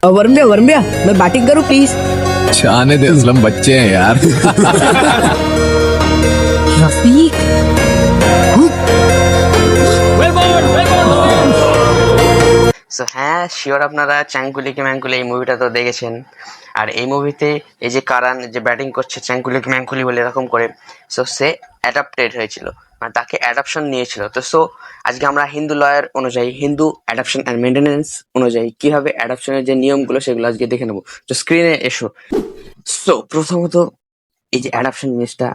वरुण भैया मैं बैटिंग करूं प्लीज। जाने दे असलम, बच्चे हैं यार। रफीक সো হ্যাঁ, শিওর আপনারা চ্যাংকুলি কি ম্যাংকুলি এই মুভিটা তো দেখেছেন। আর এই মুভিতে এই যে কারান যে ব্যাটিং করছে চ্যাংকুলি কি ম্যাংকুলি বলে এরকম করে, সো সে অ্যাডাপ্টেড হয়েছিল, মানে তাকে অ্যাডাপশন নিয়েছিল। তো সো আজকে আমরা হিন্দু লয়ার অনুযায়ী, হিন্দু অ্যাডাপশন অ্যান্ড মেনটেন্যান্স অনুযায়ী কিভাবে অ্যাডাপশনের যে নিয়মগুলো সেগুলো আজকে দেখে নেবো। তো স্ক্রিনে এসো। সো প্রথমত এই যে অ্যাডাপশন জিনিসটা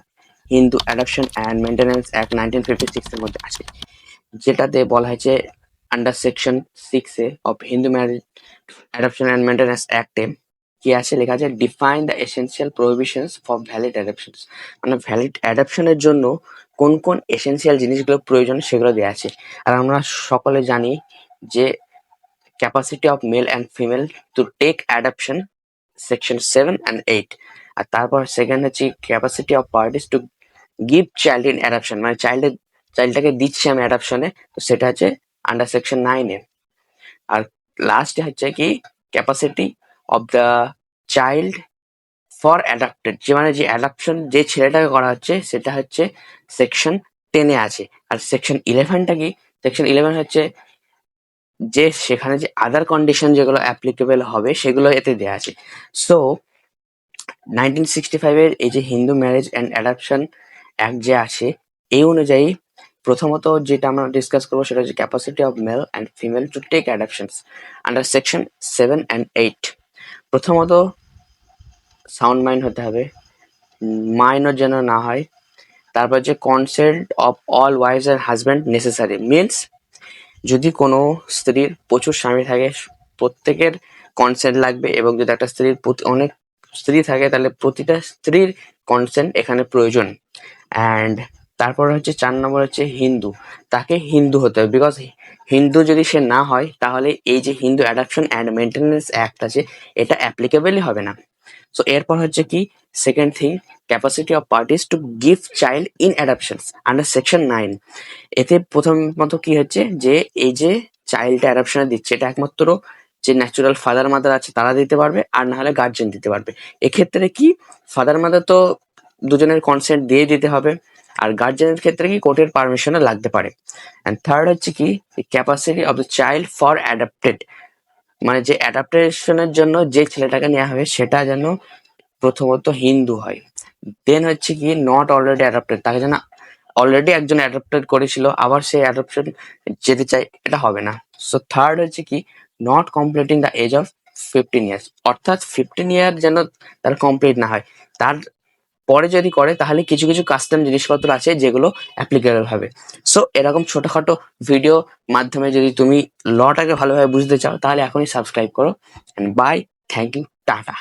Hindu adoption and maintenance act 1956 এর মধ্যে আছে, যেটাতে বলা হয়েছে under section 6A of Hindu marriage adoption and maintenance অ্যাক্টে কি আছে লেখা আছে, define the essential provisions for valid adoptions, মানে ভ্যালিড অ্যাডাপশনের জন্য কোন কোন এসেনশিয়াল জিনিসগুলো প্রয়োজন সেগুলো দেওয়া আছে। আর আমরা সকলে জানি যে capacity of male and female to take adoption section 7 and 8। আর তারপর সেকেন্ড হচ্ছে capacity of parties to give child in adoption, মানে চাইল্ডটাকে দিচ্ছি আমি অ্যাডাপশনে, তো সেটা হচ্ছে আন্ডার সেকশন 9A। আর লাস্টে হচ্ছে কি capacity of the child for adopted, যে মানে যে অ্যাডাপশন যে ছেলেটাকে করা হচ্ছে সেটা হচ্ছে সেকশন 10-এ আছে। আর সেকশন 11টা কি, সেকশন 11 হচ্ছে যে সেখানে যে আদার কন্ডিশন যেগুলো অ্যাপ্লিকেবল হবে সেগুলো এতে দেওয়া আছে। সো 1965-এর এই যে Hindu marriage and adoption act যে আছে, এই অনুযায়ী প্রথমত যেটা আমরা ডিসকাস করবো সেটা হচ্ছে capacity of male and female to take adoptions under section 7 and 8। প্রথমত সাউন্ড মাইন্ড হতে হবে, মাইনর যেন না হয়। তারপর যে consent of all wives and husband necessary, means যদি কোনো স্ত্রীর প্রচুর স্বামী থাকে প্রত্যেকের কনসেন্ট লাগবে, এবং যদি একটা স্ত্রীর অনেক স্ত্রী থাকে তাহলে প্রতিটা স্ত্রীর কনসেন্ট এখানে প্রয়োজন। অ্যান্ড তারপর হচ্ছে 4 নম্বর হচ্ছে হিন্দু, তাকে হিন্দু হতে হবে, বিকজ হিন্দু যদি সে না হয় তাহলে এই যে Hindu adoption and maintenance act আছে এটা অ্যাপ্লিকেবলই হবে না। সো এরপর হচ্ছে কি second thing, capacity of parties to give child in adoption under section 9। এতে প্রথমত কি হচ্ছে যে এই যে চাইল্ডটা অ্যাডাপশনে দিচ্ছে এটা একমাত্র যে ন্যাচুরাল ফাদার মাদার আছে তারা দিতে পারবে, আর না হলে গার্জেন দিতে পারবে। এক্ষেত্রে কি ফাদার মাদার তো দুজনের কনসেন্ট দিয়ে দিতে হবে, আর গার্জেনের ক্ষেত্রে কি কোর্টের পারমিশনে লাগতে পারে। অ্যান্ড থার্ড হচ্ছে কি capacity of the child for adopted, মানে যে অ্যাডাপ্টেশনের জন্য যে ছেলেটাকে নেওয়া হবে সেটা যেন প্রথমত হিন্দু হয়। দেন হচ্ছে কি নট অলরেডি অ্যাডাপ্টেড, তাকে যেন অলরেডি একজন অ্যাডাপ্টেড করেছিল আবার সেই অ্যাডাপশন যেতে চাই, এটা হবে না। সো থার্ড হচ্ছে কি not completing the age of 15 years, অর্থাৎ 15 ইয়ার যেন তার কমপ্লিট না হয়। তার পরে যদি করে তাহলে কিছু কিছু কাস্টম জিনিসপত্র আছে যেগুলো অ্যাপ্লিকেবল হবে। সো এরকম ছোটখাটো ভিডিও মাধ্যমে যদি তুমি লটাকে ভালোভাবে বুঝতে চাও তাহলে এখনই সাবস্ক্রাইব করো। Bye, thank you, tata.